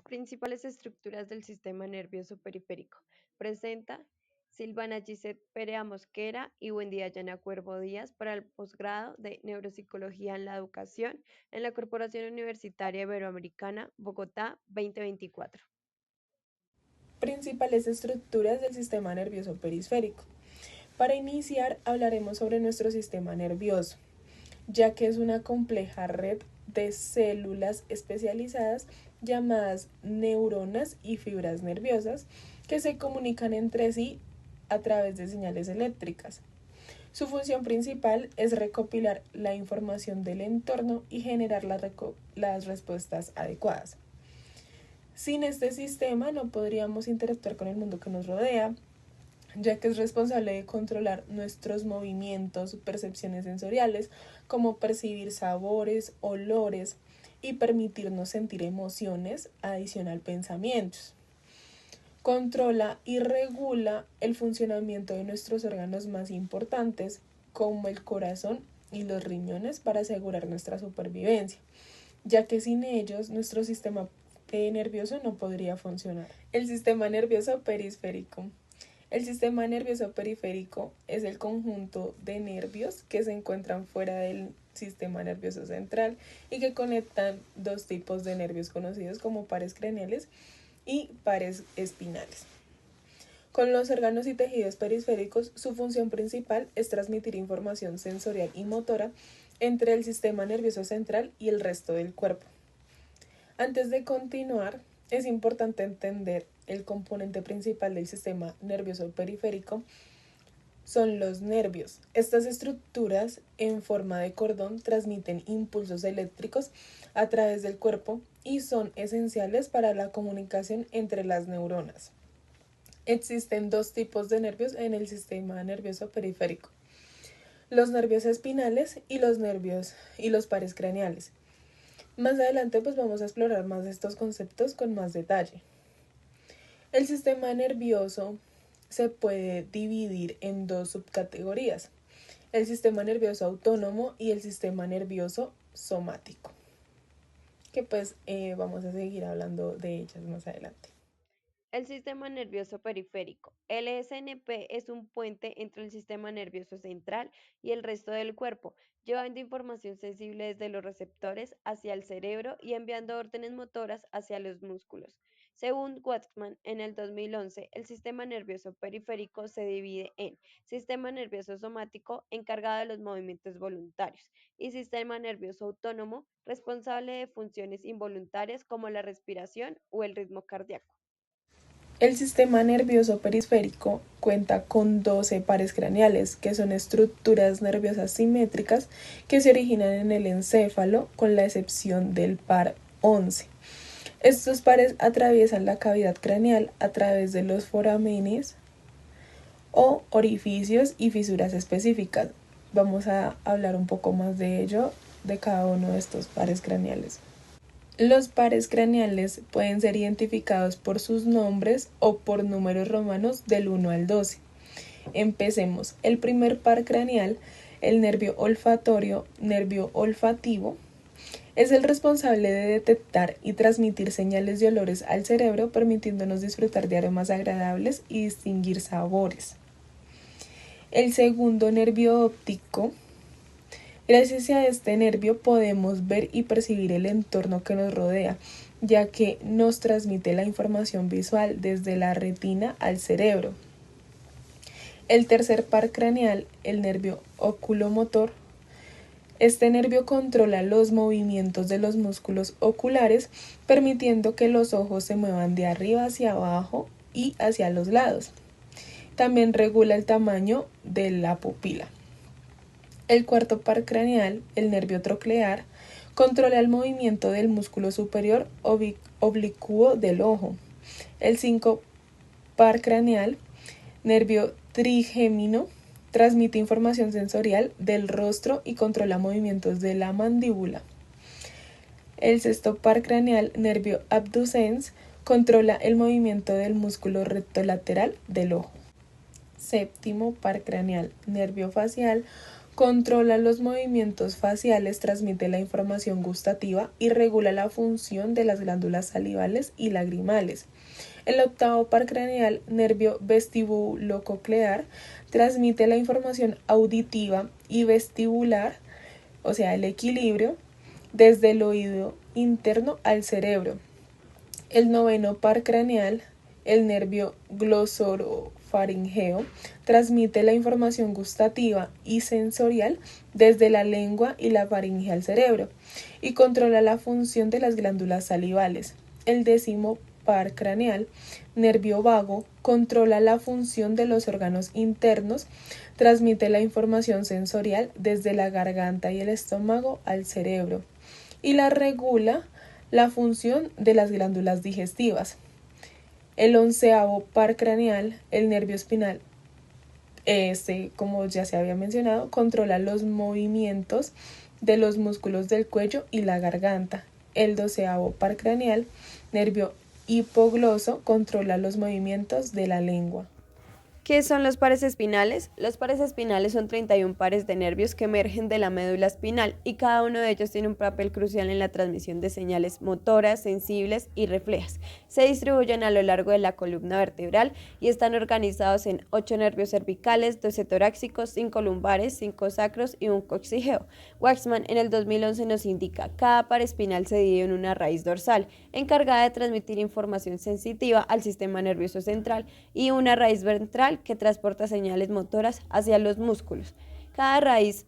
Principales estructuras del sistema nervioso periférico. Presenta Silvana Gisette Perea Mosquera y Buendía Yana Cuervo Díaz para el posgrado de Neuropsicología en la Educación en la Corporación Universitaria Iberoamericana, Bogotá 2024. Principales estructuras del sistema nervioso periférico. Para iniciar, hablaremos sobre nuestro sistema nervioso, ya que es una compleja red de células especializadas llamadas neuronas y fibras nerviosas que se comunican entre sí a través de señales eléctricas. Su función principal es recopilar la información del entorno y generar las respuestas adecuadas. Sin este sistema no podríamos interactuar con el mundo que nos rodea, ya que es responsable de controlar nuestros movimientos, percepciones sensoriales, como percibir sabores, olores y permitirnos sentir emociones adicional pensamientos. Controla y regula el funcionamiento de nuestros órganos más importantes, como el corazón y los riñones, para asegurar nuestra supervivencia, ya que sin ellos nuestro sistema nervioso no podría funcionar. El sistema nervioso periférico. El sistema nervioso periférico es el conjunto de nervios que se encuentran fuera del sistema nervioso central y que conectan dos tipos de nervios conocidos como pares craneales y pares espinales. Con los órganos y tejidos periféricos, su función principal es transmitir información sensorial y motora entre el sistema nervioso central y el resto del cuerpo. Antes de continuar, es importante entender el componente principal del sistema nervioso periférico son los nervios. Estas estructuras en forma de cordón transmiten impulsos eléctricos a través del cuerpo y son esenciales para la comunicación entre las neuronas. Existen dos tipos de nervios en el sistema nervioso periférico: los nervios espinales y los pares craneales. Más adelante vamos a explorar más de estos conceptos con más detalle. El sistema nervioso se puede dividir en dos subcategorías: el sistema nervioso autónomo y el sistema nervioso somático, que vamos a seguir hablando de ellas más adelante. El sistema nervioso periférico. El SNP es un puente entre el sistema nervioso central y el resto del cuerpo, llevando información sensible desde los receptores hacia el cerebro y enviando órdenes motoras hacia los músculos. Según Waxman, en el 2011, el sistema nervioso periférico se divide en sistema nervioso somático, encargado de los movimientos voluntarios, y sistema nervioso autónomo, responsable de funciones involuntarias como la respiración o el ritmo cardíaco. El sistema nervioso periférico cuenta con 12 pares craneales, que son estructuras nerviosas simétricas que se originan en el encéfalo, con la excepción del par 11. Estos pares atraviesan la cavidad craneal a través de los foramenes o orificios y fisuras específicas. Vamos a hablar un poco más de ello, de cada uno de estos pares craneales. Los pares craneales pueden ser identificados por sus nombres o por números romanos del 1 al 12. Empecemos. El primer par craneal, el nervio olfativo, es el responsable de detectar y transmitir señales de olores al cerebro, permitiéndonos disfrutar de aromas agradables y distinguir sabores. El segundo, nervio óptico. Gracias a este nervio podemos ver y percibir el entorno que nos rodea, ya que nos transmite la información visual desde la retina al cerebro. El tercer par craneal, el nervio oculomotor. Este nervio controla los movimientos de los músculos oculares, permitiendo que los ojos se muevan de arriba hacia abajo y hacia los lados. También regula el tamaño de la pupila. El cuarto par craneal, el nervio troclear, controla el movimiento del músculo superior oblicuo del ojo. El 5 par craneal, nervio trigémino, transmite información sensorial del rostro y controla movimientos de la mandíbula. El sexto par craneal, nervio abducens, controla el movimiento del músculo rectolateral del ojo. Séptimo par craneal, nervio facial, Controla los movimientos faciales, transmite la información gustativa y regula la función de las glándulas salivales y lagrimales. El octavo par craneal, nervio vestibulococlear, transmite la información auditiva y vestibular, o sea, el equilibrio, desde el oído interno al cerebro. El noveno par craneal, el nervio glosorofaringeo, transmite la información gustativa y sensorial desde la lengua y la faringe al cerebro y controla la función de las glándulas salivales. El décimo par craneal, nervio vago, controla la función de los órganos internos, transmite la información sensorial desde la garganta y el estómago al cerebro y la regula la función de las glándulas digestivas. El onceavo par craneal, el nervio espinal, como ya se había mencionado, controla los movimientos de los músculos del cuello y la garganta. El doceavo par craneal, nervio hipogloso, controla los movimientos de la lengua. ¿Qué son los pares espinales? Los pares espinales son 31 pares de nervios que emergen de la médula espinal y cada uno de ellos tiene un papel crucial en la transmisión de señales motoras, sensibles y reflejas. Se distribuyen a lo largo de la columna vertebral y están organizados en 8 nervios cervicales, 12 torácicos, 5 lumbares, 5 sacros y un coxígeo. Waxman en el 2011 nos indica: cada par espinal se divide en una raíz dorsal, encargada de transmitir información sensitiva al sistema nervioso central, y una raíz ventral que transporta señales motoras hacia los músculos. Cada raíz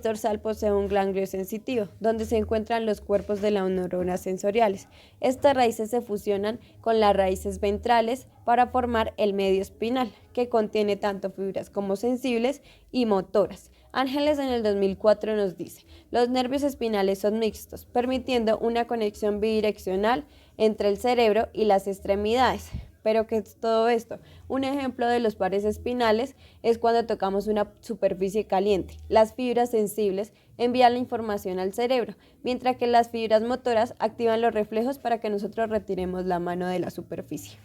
dorsal posee un ganglio sensitivo, donde se encuentran los cuerpos de las neuronas sensoriales. Estas raíces se fusionan con las raíces ventrales para formar el medio espinal, que contiene tanto fibras como sensibles y motoras. Ángeles en el 2004 nos dice: los nervios espinales son mixtos, permitiendo una conexión bidireccional entre el cerebro y las extremidades. ¿Pero qué es todo esto? Un ejemplo de los pares espinales es cuando tocamos una superficie caliente. Las fibras sensibles envían la información al cerebro, mientras que las fibras motoras activan los reflejos para que nosotros retiremos la mano de la superficie.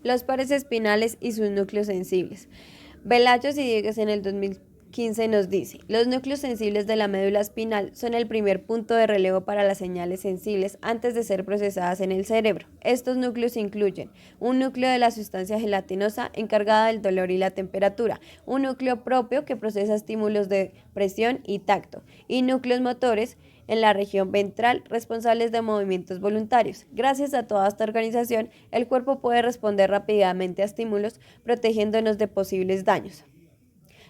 Los pares espinales y sus núcleos sensibles. Velayos y Diegues en el 2015 nos dice: los núcleos sensibles de la médula espinal son el primer punto de relevo para las señales sensibles antes de ser procesadas en el cerebro. Estos núcleos incluyen un núcleo de la sustancia gelatinosa encargada del dolor y la temperatura, un núcleo propio que procesa estímulos de presión y tacto, y núcleos motores en la región ventral responsables de movimientos voluntarios. Gracias a toda esta organización, el cuerpo puede responder rápidamente a estímulos, protegiéndonos de posibles daños.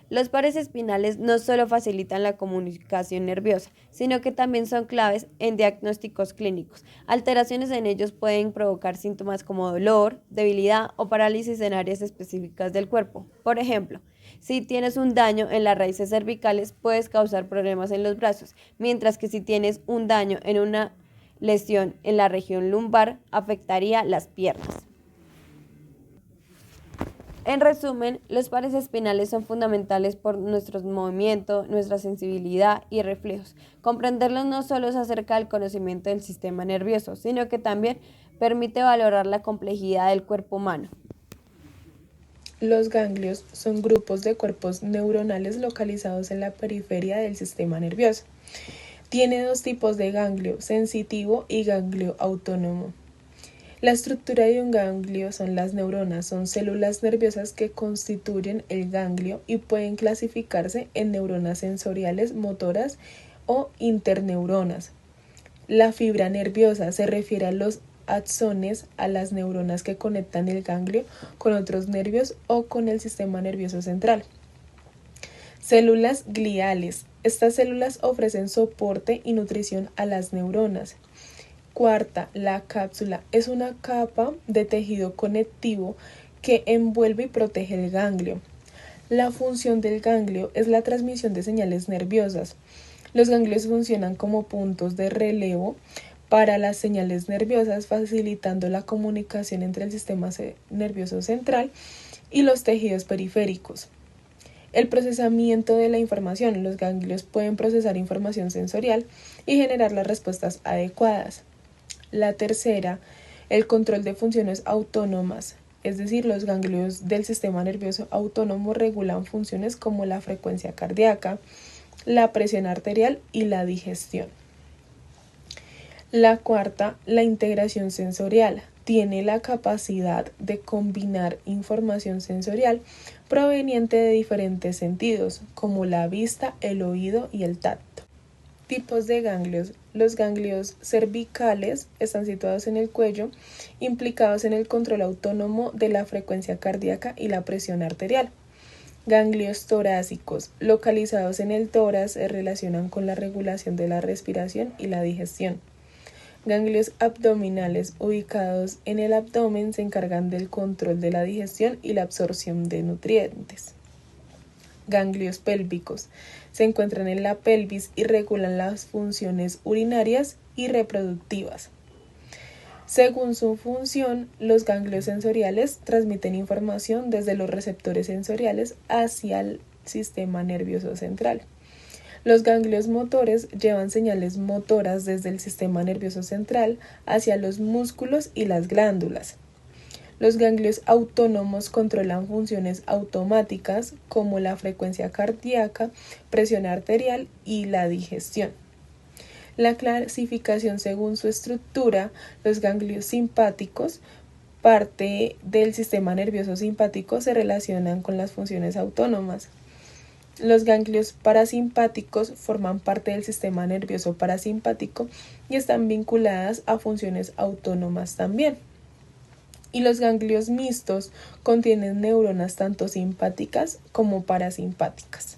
Los pares espinales no solo facilitan la comunicación nerviosa, sino que también son claves en diagnósticos clínicos. Alteraciones en ellos pueden provocar síntomas como dolor, debilidad o parálisis en áreas específicas del cuerpo. Por ejemplo, si tienes un daño en las raíces cervicales, puedes causar problemas en los brazos, mientras que si tienes un daño en una lesión en la región lumbar, afectaría las piernas. En resumen, los pares espinales son fundamentales por nuestro movimiento, nuestra sensibilidad y reflejos. Comprenderlos no solo es acerca del conocimiento del sistema nervioso, sino que también permite valorar la complejidad del cuerpo humano. Los ganglios son grupos de cuerpos neuronales localizados en la periferia del sistema nervioso. Tiene dos tipos de ganglio: sensitivo y ganglio autónomo. La estructura de un ganglio son las neuronas, son células nerviosas que constituyen el ganglio y pueden clasificarse en neuronas sensoriales, motoras o interneuronas. La fibra nerviosa se refiere a los axones, a las neuronas que conectan el ganglio con otros nervios o con el sistema nervioso central. Células gliales. Estas células ofrecen soporte y nutrición a las neuronas. Cuarta, la cápsula es una capa de tejido conectivo que envuelve y protege el ganglio. La función del ganglio es la transmisión de señales nerviosas. Los ganglios funcionan como puntos de relevo para las señales nerviosas, facilitando la comunicación entre el sistema nervioso central y los tejidos periféricos. El procesamiento de la información. Los ganglios pueden procesar información sensorial y generar las respuestas adecuadas. La tercera, el control de funciones autónomas. es decir, los ganglios del sistema nervioso autónomo regulan funciones como la frecuencia cardíaca, la presión arterial y la digestión. La cuarta, la integración sensorial. Tiene la capacidad de combinar información sensorial proveniente de diferentes sentidos, como la vista, el oído y el tacto. Tipos de ganglios. Los ganglios cervicales están situados en el cuello, implicados en el control autónomo de la frecuencia cardíaca y la presión arterial. Ganglios torácicos, localizados en el tórax, se relacionan con la regulación de la respiración y la digestión. Ganglios abdominales, ubicados en el abdomen, se encargan del control de la digestión y la absorción de nutrientes. Ganglios pélvicos, se encuentran en la pelvis y regulan las funciones urinarias y reproductivas. Según su función, los ganglios sensoriales transmiten información desde los receptores sensoriales hacia el sistema nervioso central. Los ganglios motores llevan señales motoras desde el sistema nervioso central hacia los músculos y las glándulas. Los ganglios autónomos controlan funciones automáticas como la frecuencia cardíaca, presión arterial y la digestión. La clasificación según su estructura, los ganglios simpáticos, parte del sistema nervioso simpático, se relacionan con las funciones autónomas. Los ganglios parasimpáticos forman parte del sistema nervioso parasimpático y están vinculadas a funciones autónomas también. Y los ganglios mixtos contienen neuronas tanto simpáticas como parasimpáticas.